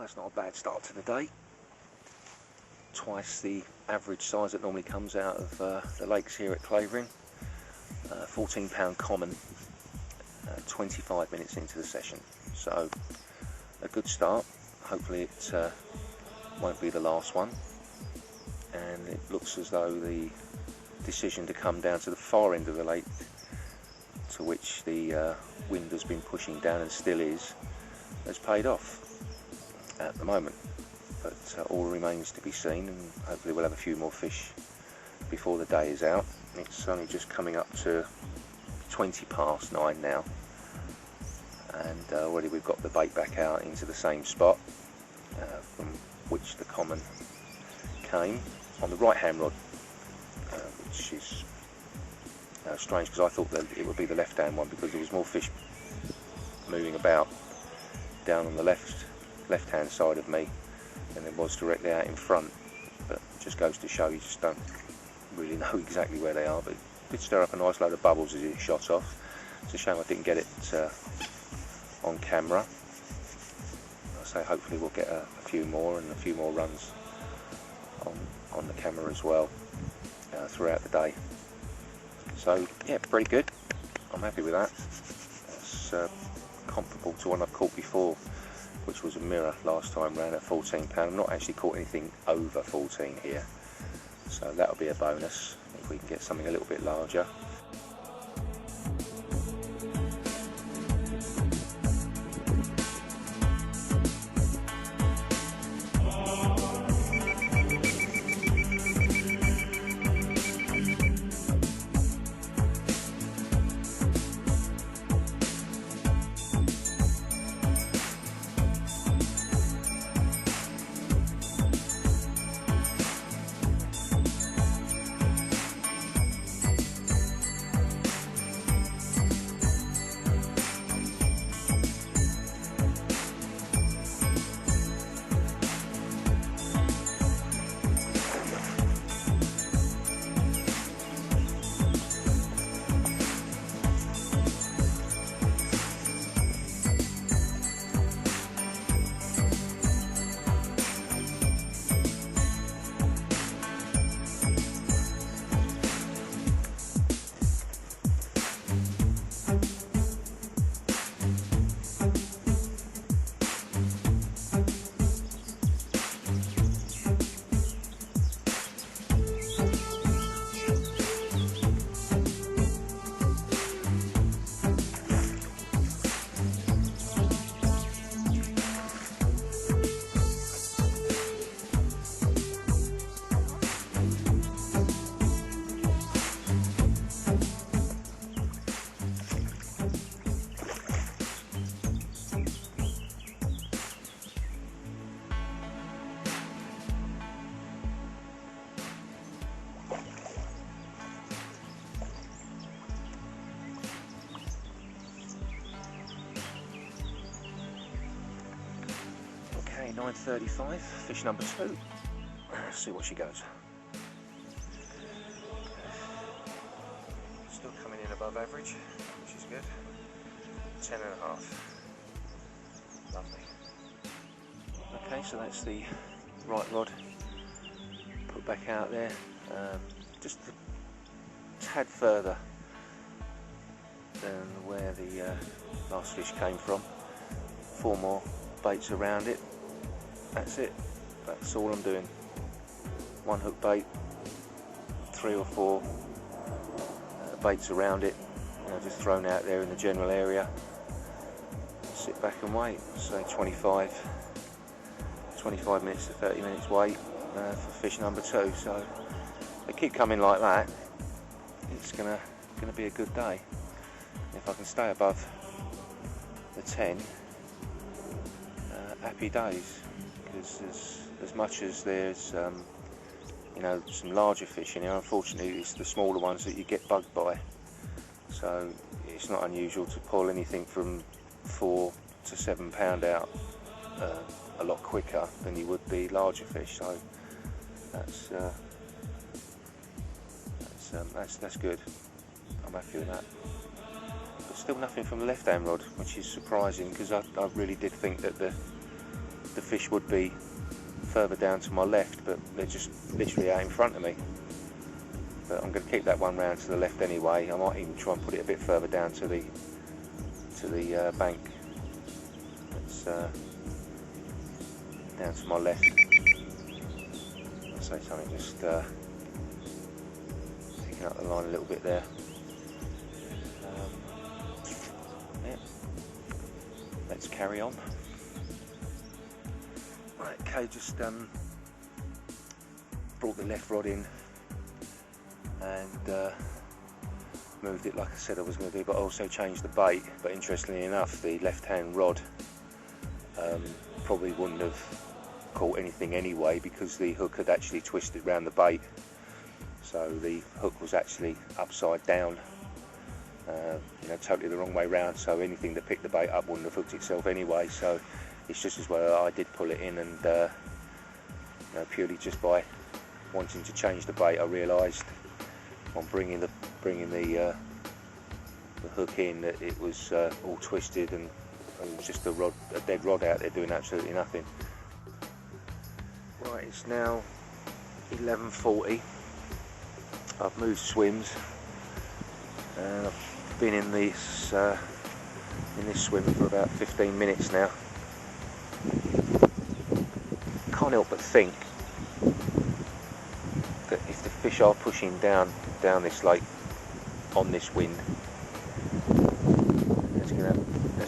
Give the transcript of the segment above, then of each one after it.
that's not a bad start to the day. Twice the average size that normally comes out of the lakes here at Clavering. 14 pound common, 25 minutes into the session. So a good start. Hopefully it won't be the last one. And it looks as though the decision to come down to the far end of the lake, to which the wind has been pushing down and still is, has paid off at the moment. But all remains to be seen, and hopefully we'll have a few more fish before the day is out. It's only just coming up to 20 past 9 now, and already we've got the bait back out into the same spot from which the common came, on the right hand rod, which is strange because I thought that it would be the left hand one, because there was more fish moving about down on the left hand side of me than there was directly out in front. But it just goes to show you just don't really know exactly where they are. But it did stir up a nice load of bubbles as it shot off. It's a shame I didn't get it on camera. I say hopefully we'll get a few more, and a few more runs on the camera as well throughout the day. So yeah, pretty good. I'm happy with that. It's comparable to one I've caught before, which was a mirror last time round at 14 pound. I've not actually caught anything over 14 here, so that'll be a bonus if we can get something a little bit larger. Okay, 9:35, fish number 2. Let's see what she goes. Still coming in above average, which is good. 10.5. Lovely. Okay, so that's the right rod put back out there, just a tad further than where the last fish came from. 4 more baits around it. That's it. That's all I'm doing. 1 hook bait, 3 or 4 baits around it, just thrown out there in the general area. Sit back and wait. Say 25 minutes to 30 minutes wait for fish number 2. So if they keep coming like that, it's gonna be a good day. If I can stay above the 10, happy days. Because as much as there's some larger fish in here, unfortunately it's the smaller ones that you get bugged by. So it's not unusual to pull anything from 4 to 7 pound out a lot quicker than you would the larger fish. So that's good. I'm happy with that. But still nothing from the left hand rod, which is surprising, because I really did think that the the fish would be further down to my left, but they're just literally out in front of me. But I'm going to keep that one round to the left anyway. I might even try and put it a bit further down to the bank. It's down to my left. I'll say something, just picking up the line a little bit there. Yeah. Let's carry on. Right, okay, just brought the left rod in and moved it like I said I was going to do, but I also changed the bait. But interestingly enough, the left hand rod probably wouldn't have caught anything anyway, because the hook had actually twisted around the bait, so the hook was actually upside down, you know, totally the wrong way round, so anything that picked the bait up wouldn't have hooked itself anyway. So it's just as well I did pull it in, and you know, purely just by wanting to change the bait, I realised on bringing the hook in that it was all twisted, and it was just a dead rod out there doing absolutely nothing. Right, it's now 11:40. I've moved swims, and I've been in this swim for about 15 minutes now. Can't help but think that if the fish are pushing down this lake on this wind, there's going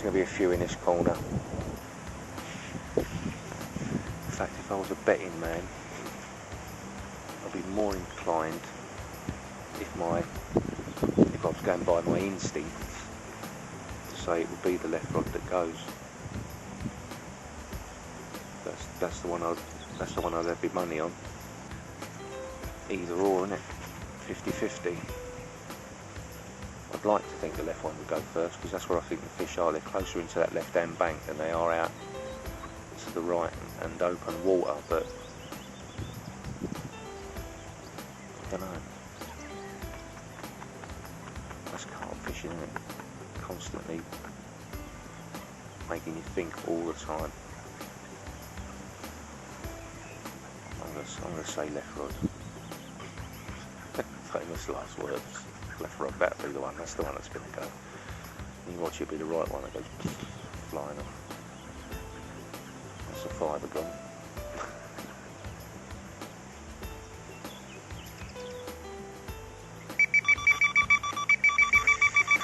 to be a few in this corner. In fact, if I was a betting man, I'd be more inclined, if I was going by my instincts, to say it would be the left rod that goes. That's the one I'd have big money on. Either or, isn't it? 50-50. I'd like to think the left one would go first, because that's where I think the fish are. They're closer into that left hand bank than they are out to the right and open water, but I don't know. That's carp fishing, isn't it? Constantly making you think all the time. I'm going to say left rod. Famous last words. Left rod, that'll be the one. That's the one that's going to go. You watch it be the right one that goes flying off. That's the fibre gone.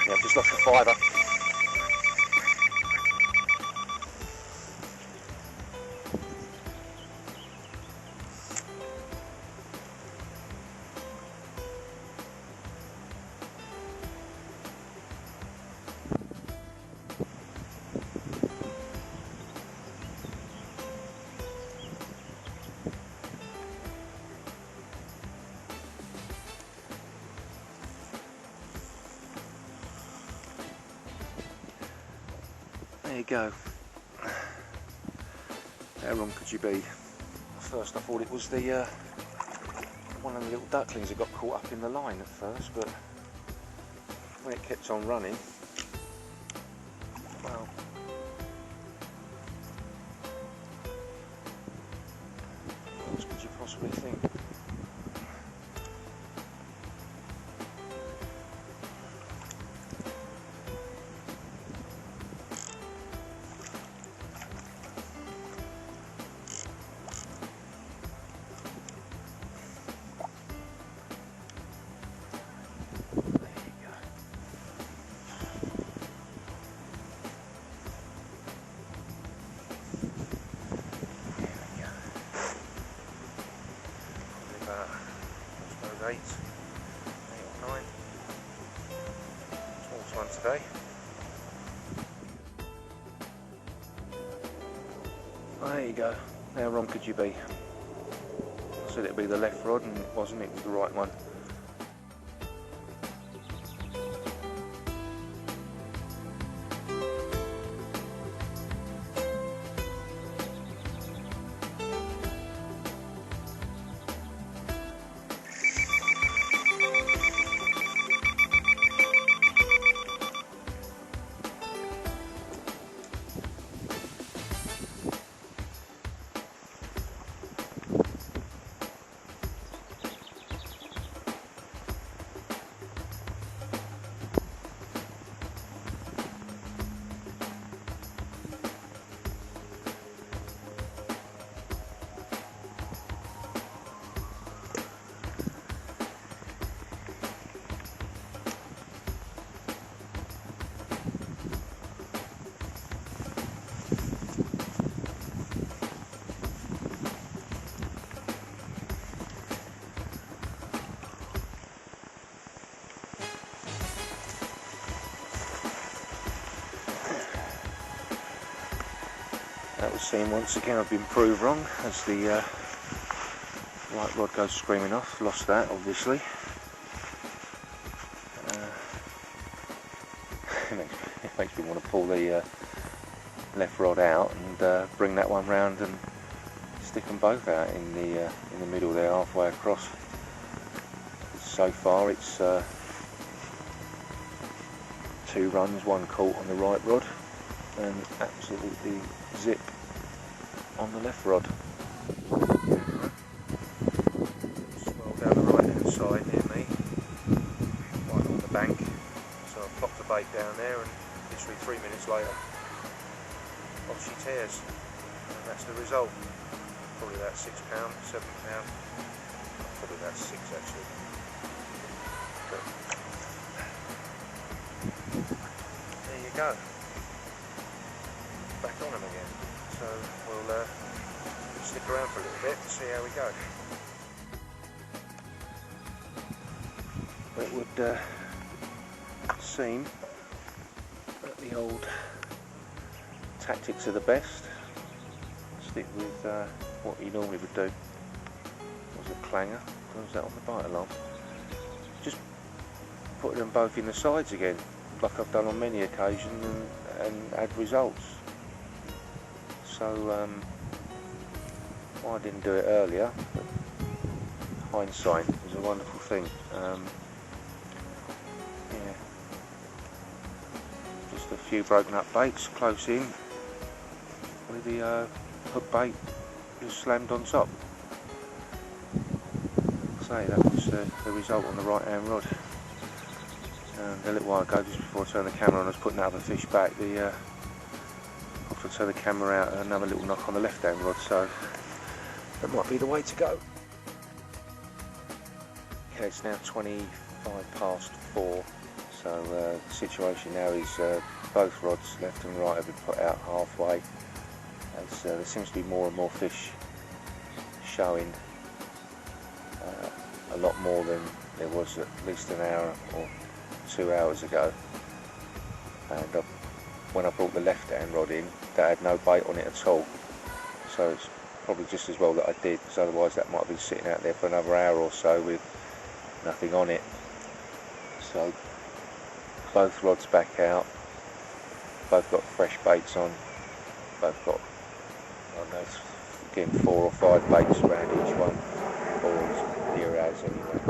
Yeah, I've just lost the fibre. There you go. How wrong could you be? First I thought it was the one of the little ducklings that got caught up in the line at first, but when it kept on running, well, what else could you possibly think? Eight or 9. Small one today. There you go. How wrong could you be? I said it'd be the left rod, and it wasn't. It was the right one. the scene once again. I've been proved wrong as the right rod goes screaming off. Lost that, obviously. It makes me want to pull the left rod out and bring that one round and stick them both out in the middle there, halfway across. So far it's 2 runs, 1 caught on the right rod, and absolutely zip on the left rod. Swell down the right hand side near me, right on the bank. So I've popped the bait down there, and literally 3 minutes later, off she tears. And that's the result. Probably about £6, £7, probably about 6 actually. But there you go. Back on them again. So we'll stick around for a little bit and see how we go. It would seem that the old tactics are the best. Stick with what you normally would do. Was it clanger? Was that on the bite alarm? Just put them both in the sides again, like I've done on many occasions, and had results. So well, I didn't do it earlier, but hindsight is a wonderful thing. Yeah, just a few broken up baits close in with the hook bait just slammed on top. Say that was the result on the right hand rod. And a little while ago, just before I turned the camera on, I was putting that other fish back. After I turned the camera out, another little knock on the left hand rod, so that might be the way to go. Okay, it's now 4:25, so the situation now is both rods, left and right, have been put out halfway. As there seems to be more and more fish showing, a lot more than there was at least an hour or 2 hours ago. And when I brought the left hand rod in, that had no bait on it at all, so it's probably just as well that I did, because otherwise that might have been sitting out there for another hour or so with nothing on it. So both rods back out, both got fresh baits on, both got, I don't know, again 4 or 5 baits around each one, or near as anyway.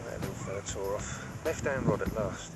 That little fella tore off. Left hand rod at last.